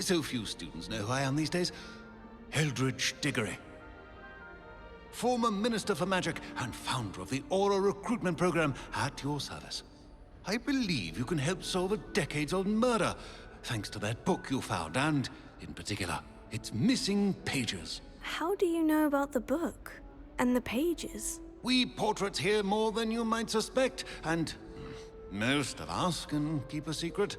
So few students know who I am these days. Eldridge Diggory. Former Minister for Magic and founder of the Aura recruitment program at your service. I believe you can help solve a decades-old murder, thanks to that book you found, and, in particular, its missing pages. How do you know about the book? And the pages? We portraits hear more than you might suspect, and most of us can keep a secret.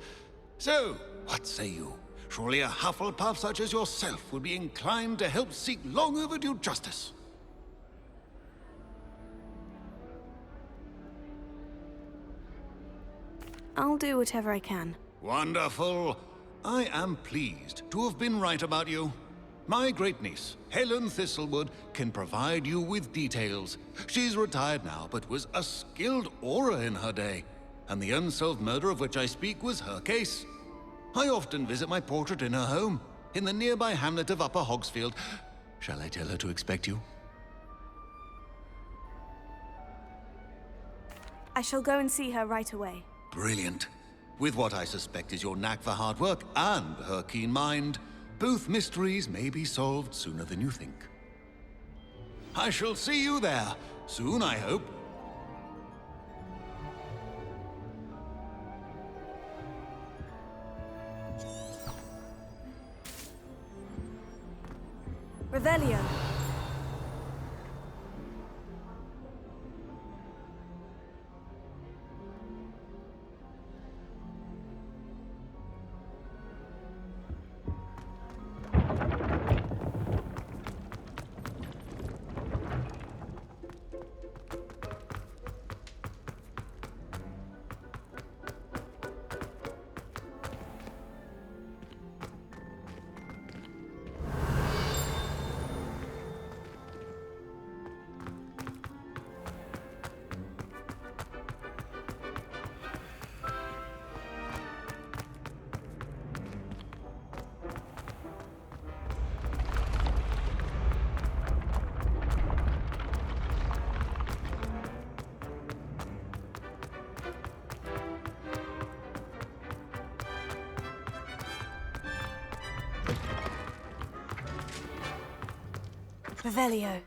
So, what say you? Surely a Hufflepuff such as yourself would be inclined to help seek long overdue justice. I'll do whatever I can. Wonderful. I am pleased to have been right about you. My great-niece, Helen Thistlewood, can provide you with details. She's retired now, but was a skilled aura in her day. And the unsolved murder of which I speak was her case. I often visit my portrait in her home, in the nearby hamlet of Upper Hogsfield. Shall I tell her to expect you? I shall go and see her right away. Brilliant. With what I suspect is your knack for hard work and her keen mind, both mysteries may be solved sooner than you think. I shall see you there, soon I hope. Revelio. Revelio.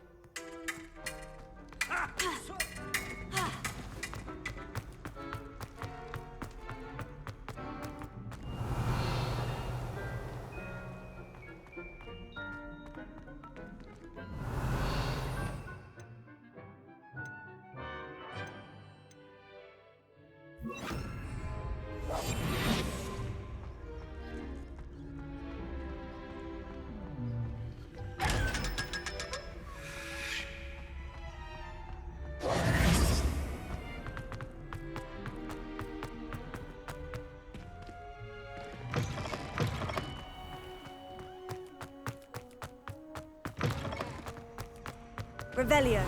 Revelio.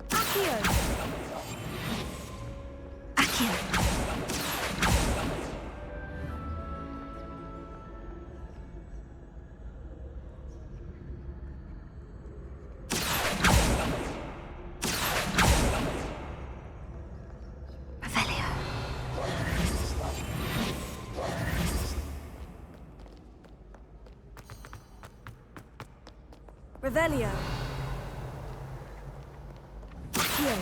Accio. Accio. Revelio. Revelio. Accio.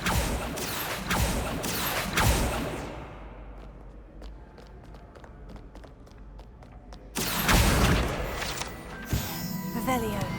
Revelio.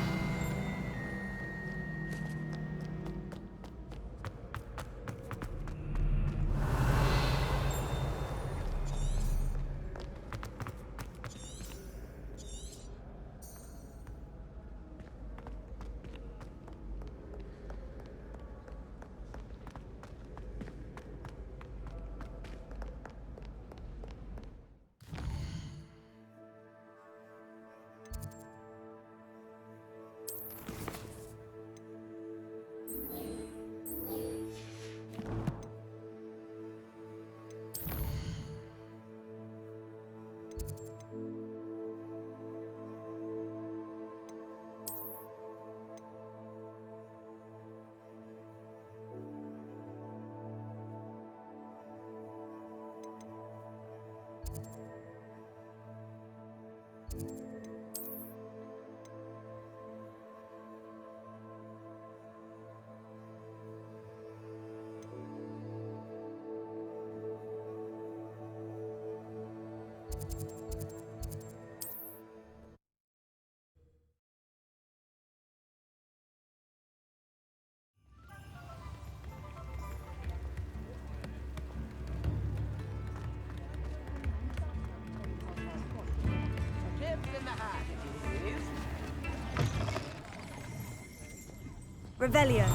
Revelio.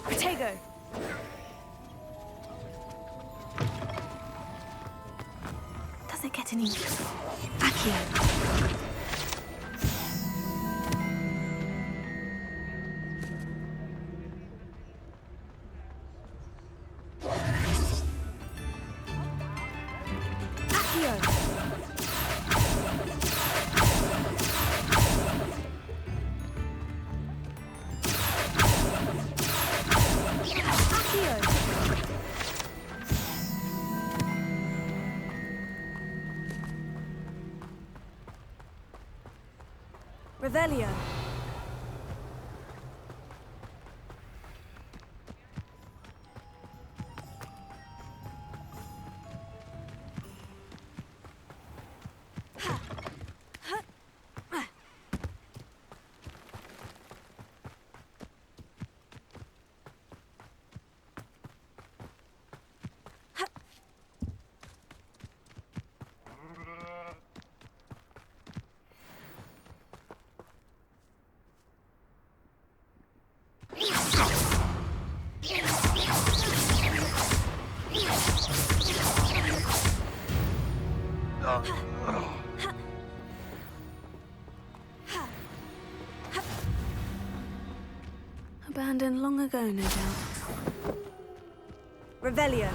Protego. Does it get any... Accio. Revelio. Abandoned long ago, no doubt. Revelio.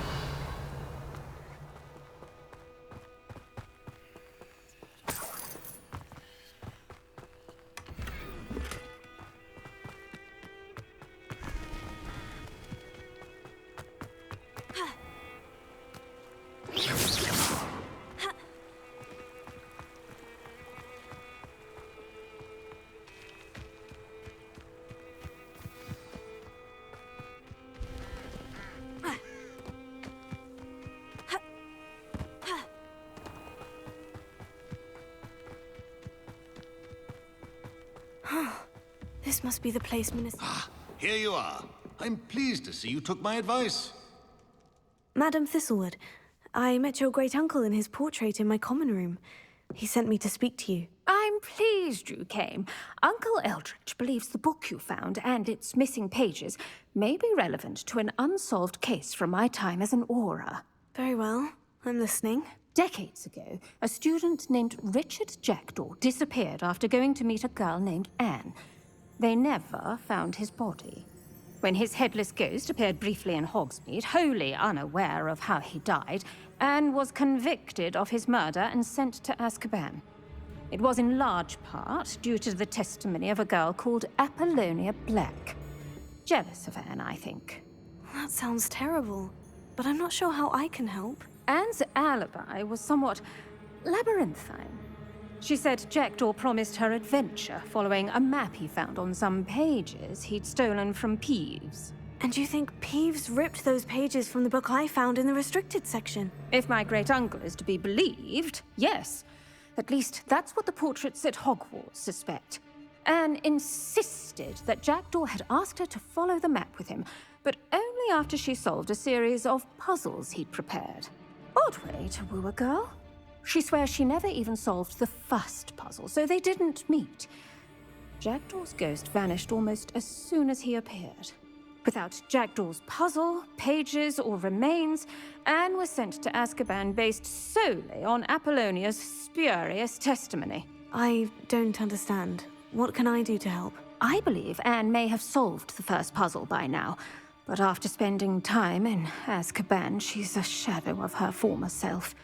This must be the place, Minister. Ah, here you are. I'm pleased to see you took my advice. Madam Thistlewood, I met your great-uncle in his portrait in my common room. He sent me to speak to you. I'm pleased you came. Uncle Eldridge believes the book you found and its missing pages may be relevant to an unsolved case from my time as an aura. Very well. I'm listening. Decades ago, a student named Richard Jackdaw disappeared after going to meet a girl named Anne. They never found his body. When his headless ghost appeared briefly in Hogsmeade, wholly unaware of how he died, Anne was convicted of his murder and sent to Azkaban. It was in large part due to the testimony of a girl called Apollonia Black. Jealous of Anne, I think. That sounds terrible, but I'm not sure how I can help. Anne's alibi was somewhat labyrinthine. She said Jackdaw promised her adventure following a map he found on some pages he'd stolen from Peeves. And you think Peeves ripped those pages from the book I found in the restricted section? If my great-uncle is to be believed, yes. At least that's what the portraits at Hogwarts suspect. Anne insisted that Jackdaw had asked her to follow the map with him, but only after she solved a series of puzzles he'd prepared. Odd way to woo a girl. She swears she never even solved the first puzzle, so they didn't meet. Jackdaw's ghost vanished almost as soon as he appeared. Without Jackdaw's puzzle, pages, or remains, Anne was sent to Azkaban based solely on Apollonia's spurious testimony. I don't understand. What can I do to help? I believe Anne may have solved the first puzzle by now, but after spending time in Azkaban, she's a shadow of her former self.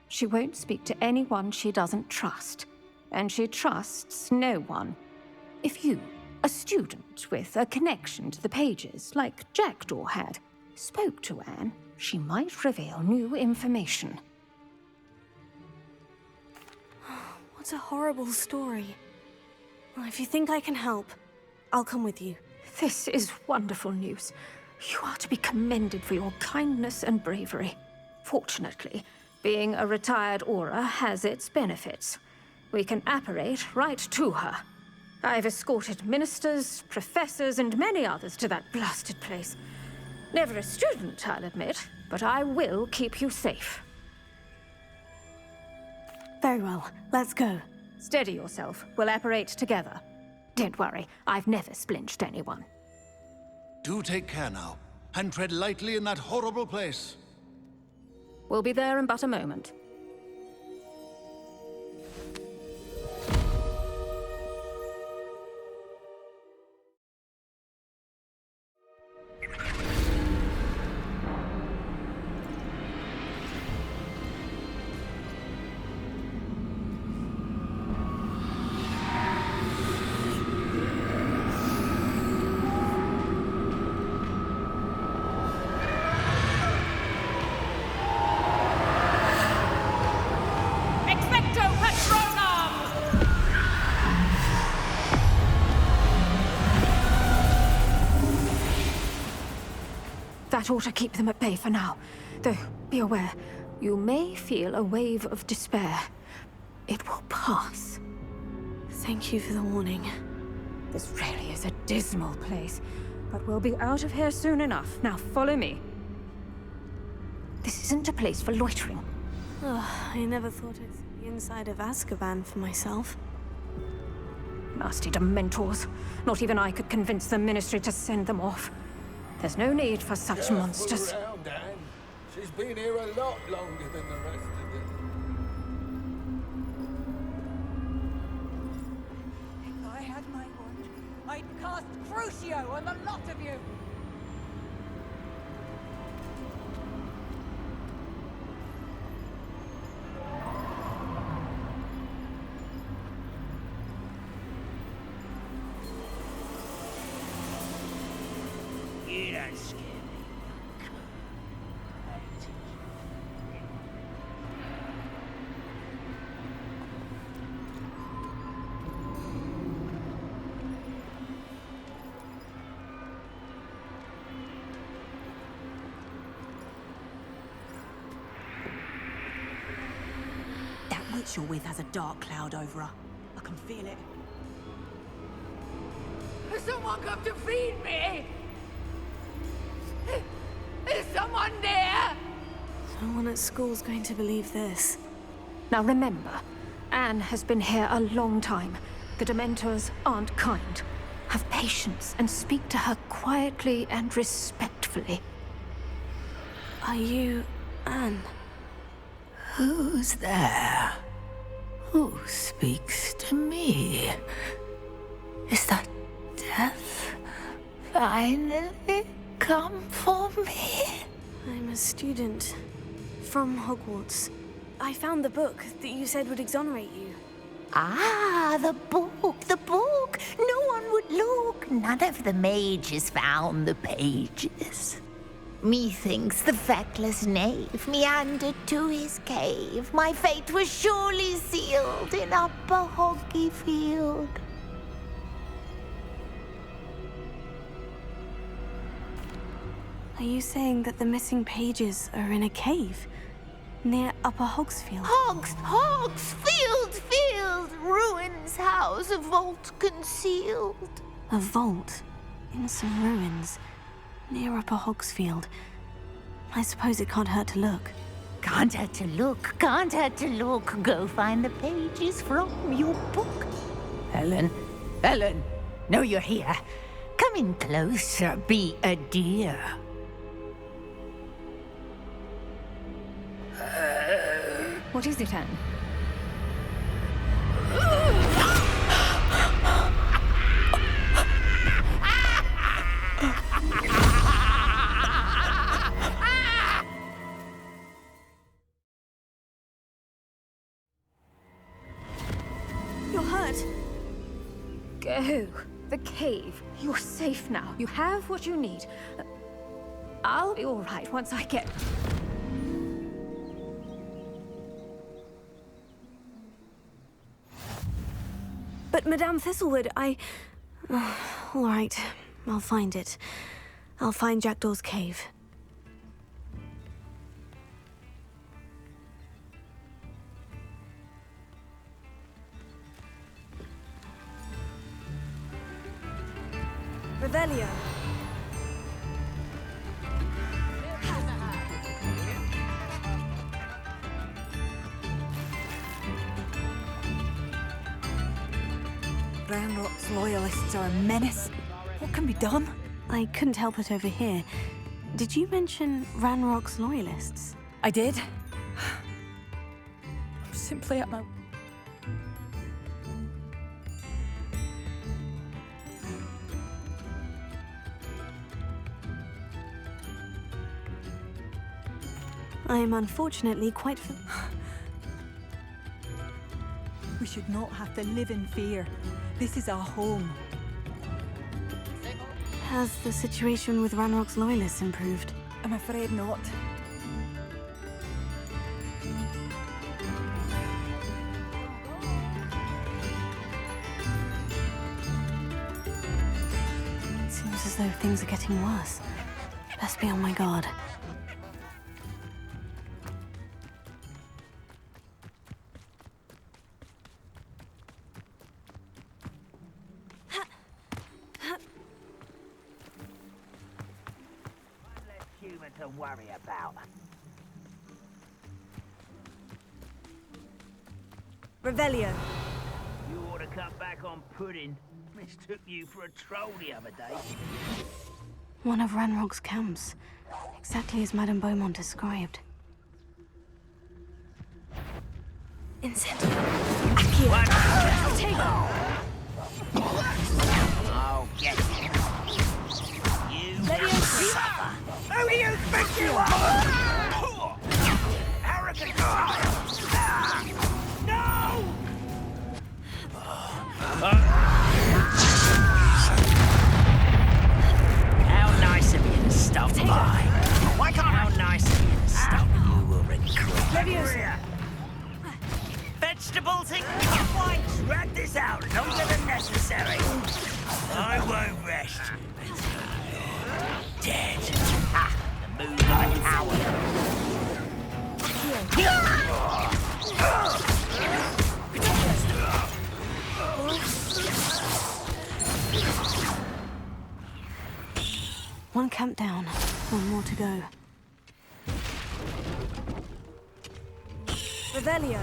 She won't speak to anyone she doesn't trust, and she trusts no one. If you, a student with a connection to the pages, like Jackdaw had, spoke to Anne, she might reveal new information. What a horrible story. Well, if you think I can help, I'll come with you. This is wonderful news. You are to be commended for your kindness and bravery. Fortunately, being a retired Auror has its benefits. We can apparate right to her. I've escorted ministers, professors, and many others to that blasted place. Never a student, I'll admit, but I will keep you safe. Very well, let's go. Steady yourself. We'll apparate together. Don't worry, I've never splinched anyone. Do take care now, and tread lightly in that horrible place. We'll be there in but a moment. That ought to keep them at bay for now. Though, be aware, you may feel a wave of despair. It will pass. Thank you for the warning. This really is a dismal place, but we'll be out of here soon enough. Now follow me. This isn't a place for loitering. Oh, I never thought I'd see the inside of Azkaban for myself. Nasty Dementors. Not even I could convince the Ministry to send them off. There's no need for such monsters. Around, Anne. She's been here a lot longer than the rest of them. If I had my wand, I'd cast Crucio on the lot of you! You don't scare me. That witch you're with has a dark cloud over her. I can feel it. Has someone come to feed me? Is someone there? No one at school's going to believe this. Now remember, Anne has been here a long time. The Dementors aren't kind. Have patience and speak to her quietly and respectfully. Are you Anne? Who's there? Who speaks to me? Is that death finally come for me? I'm a student from Hogwarts. I found the book that you said would exonerate you. Ah, the book, the book. No one would look. None of the mages found the pages. Methinks the feckless knave meandered to his cave. My fate was surely sealed in Upper Hoggyfield. Are you saying that the missing pages are in a cave near Upper Hogsfield? Hogsfield, ruins house, a vault concealed. A vault in some ruins near Upper Hogsfield. I suppose it can't hurt to look. Can't hurt to look, can't hurt to look. Go find the pages from your book. Ellen, know you're here. Come in closer, be a dear. What is it, Anne? You're hurt. Go. The cave. You're safe now. You have what you need. I'll be all right once I get... But Madame Thistlewood, all right, I'll find it. I'll find Jackdaw's cave. Revelio. Ranrock's loyalists are a menace. What can be done? I couldn't help it over here. Did you mention Ranrock's loyalists? I did. I'm simply at my... I am unfortunately quite We should not have to live in fear. This is our home. Has the situation with Ranrock's loyalists improved? I'm afraid not. It seems as though things are getting worse. Best be on my guard. Human to worry about. Revelio. You ought to cut back on pudding. Mistook you for a troll the other day. One of Ranrock's camps. Exactly as Madame Beaumont described. Incendio. Accio. I'll get you. Leviosa. Who do you think you are? Arrogant guy! No! How nice of you to stop by. Why can't How nice of you to stop? You will regret. Leviosa. Vegetables and cupwines. Drag this out longer than necessary. I won't rest. Dead. Ha! The move of a coward. One camp down. One more to go. Revelio.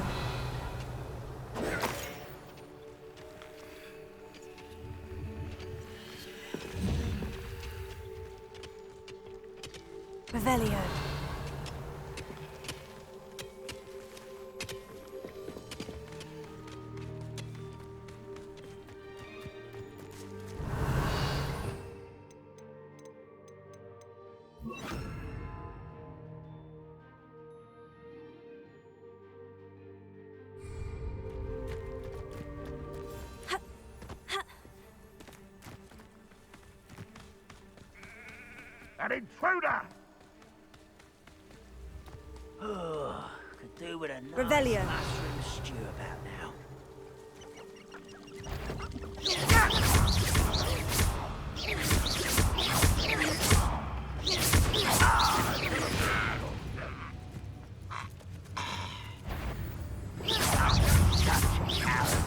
Revelio. An intruder! Could do with a nice Revelio. mushroom stew about now.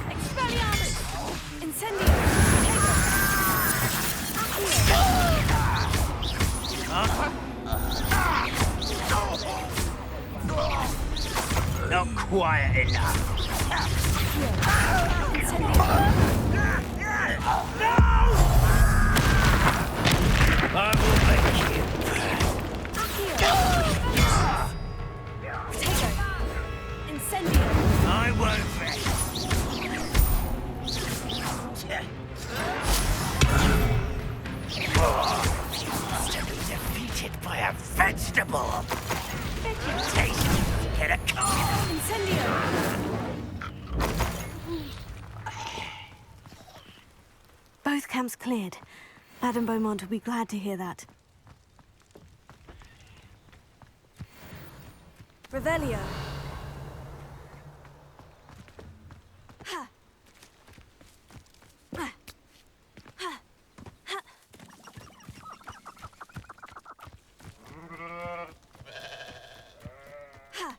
Expelliarmus! Incendio! Not quiet enough. I will make you. Potato! Incendio! I won't rest. To be defeated by a vegetable. Vegetation. Get a car. Incendio! Both camps cleared. Madame Beaumont will be glad to hear that. Revelio. Ha. Ha. Ha. Ha. Ha.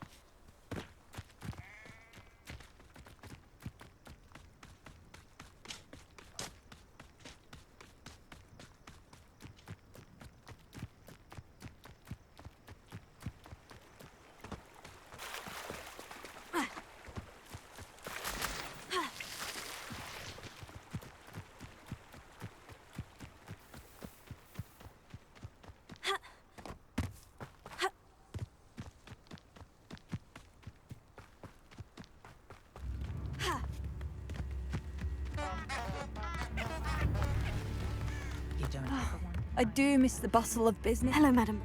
I do miss the bustle of business. Hello, madam.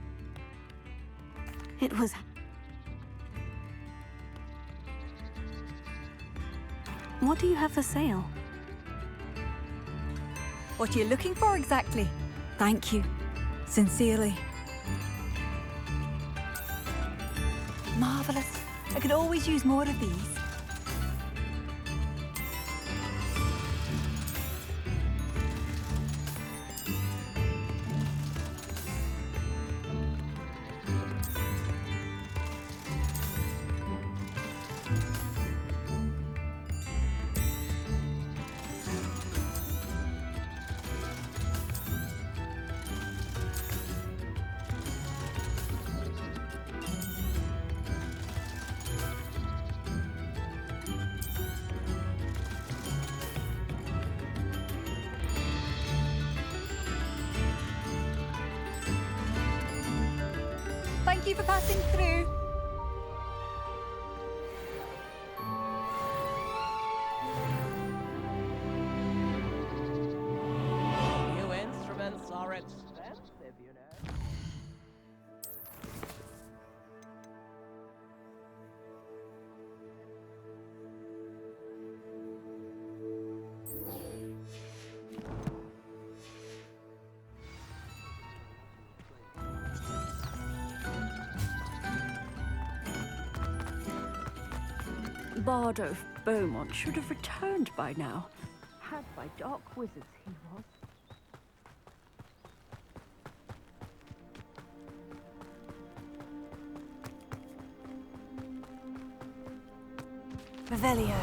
It was... What do you have for sale? What are you looking for exactly? Thank you. Sincerely. Marvelous. I could always use more of these. Thank you for passing through. New instruments are expensive, you know. Bardo Beaumont should have returned by now. Had by dark wizards he was. Revelio.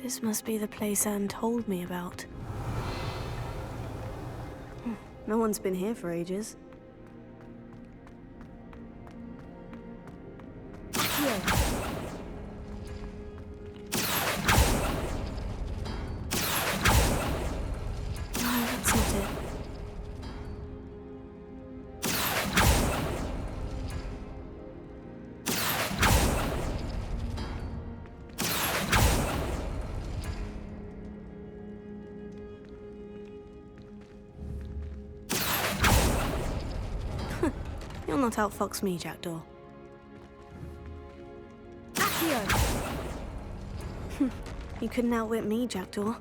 This must be the place Anne told me about. No one's been here for ages. No, that's not it. You'll not outfox me, Jackdaw. You couldn't outwit me, Jackdaw.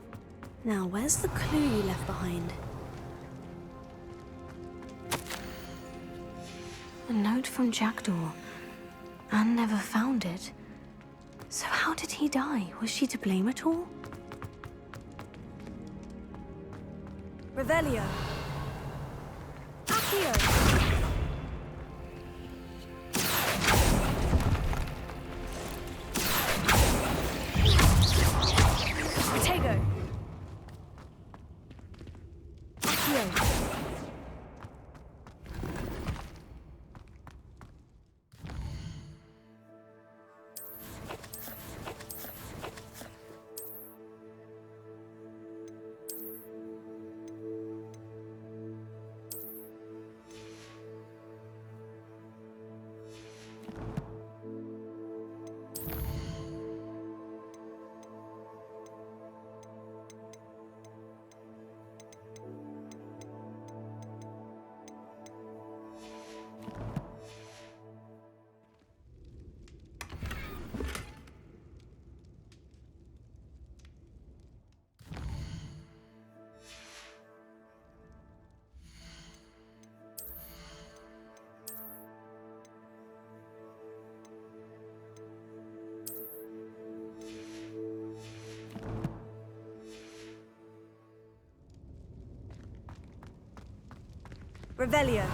Now, where's the clue you left behind? A note from Jackdaw. Anne never found it. So how did he die? Was she to blame at all? Revelio. Accio. Protego. Accio. Revelio.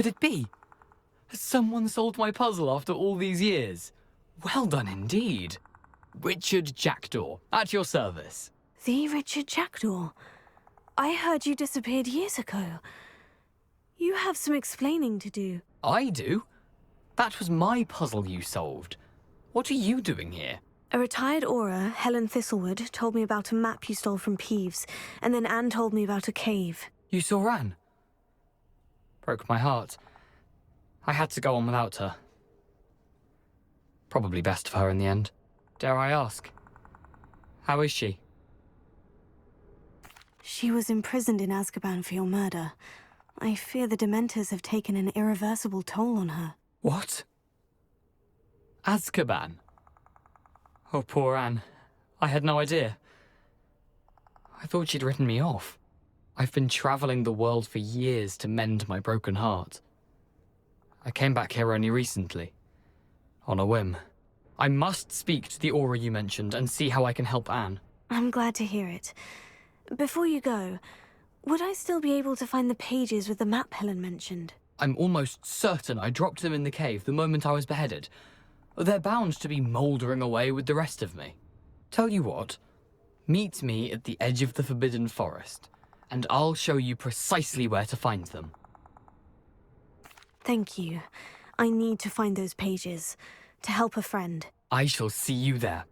could it be? Has someone solved my puzzle after all these years? Well done indeed. Richard Jackdaw, at your service. The Richard Jackdaw? I heard you disappeared years ago. You have some explaining to do. I do? That was my puzzle you solved. What are you doing here? A retired Auror, Helen Thistlewood, told me about a map you stole from Peeves, and then Anne told me about a cave. You saw Anne? Broke my heart. I had to go on without her. Probably best for her in the end. Dare I ask? How is she? She was imprisoned in Azkaban for your murder. I fear the Dementors have taken an irreversible toll on her. What? Azkaban? Oh, poor Anne. I had no idea. I thought she'd written me off. I've been traveling the world for years to mend my broken heart. I came back here only recently. On a whim. I must speak to the Auror you mentioned and see how I can help Anne. I'm glad to hear it. Before you go, would I still be able to find the pages with the map Helen mentioned? I'm almost certain I dropped them in the cave the moment I was beheaded. They're bound to be mouldering away with the rest of me. Tell you what, meet me at the edge of the Forbidden Forest, and I'll show you precisely where to find them. Thank you. I need to find those pages, to help a friend. I shall see you there.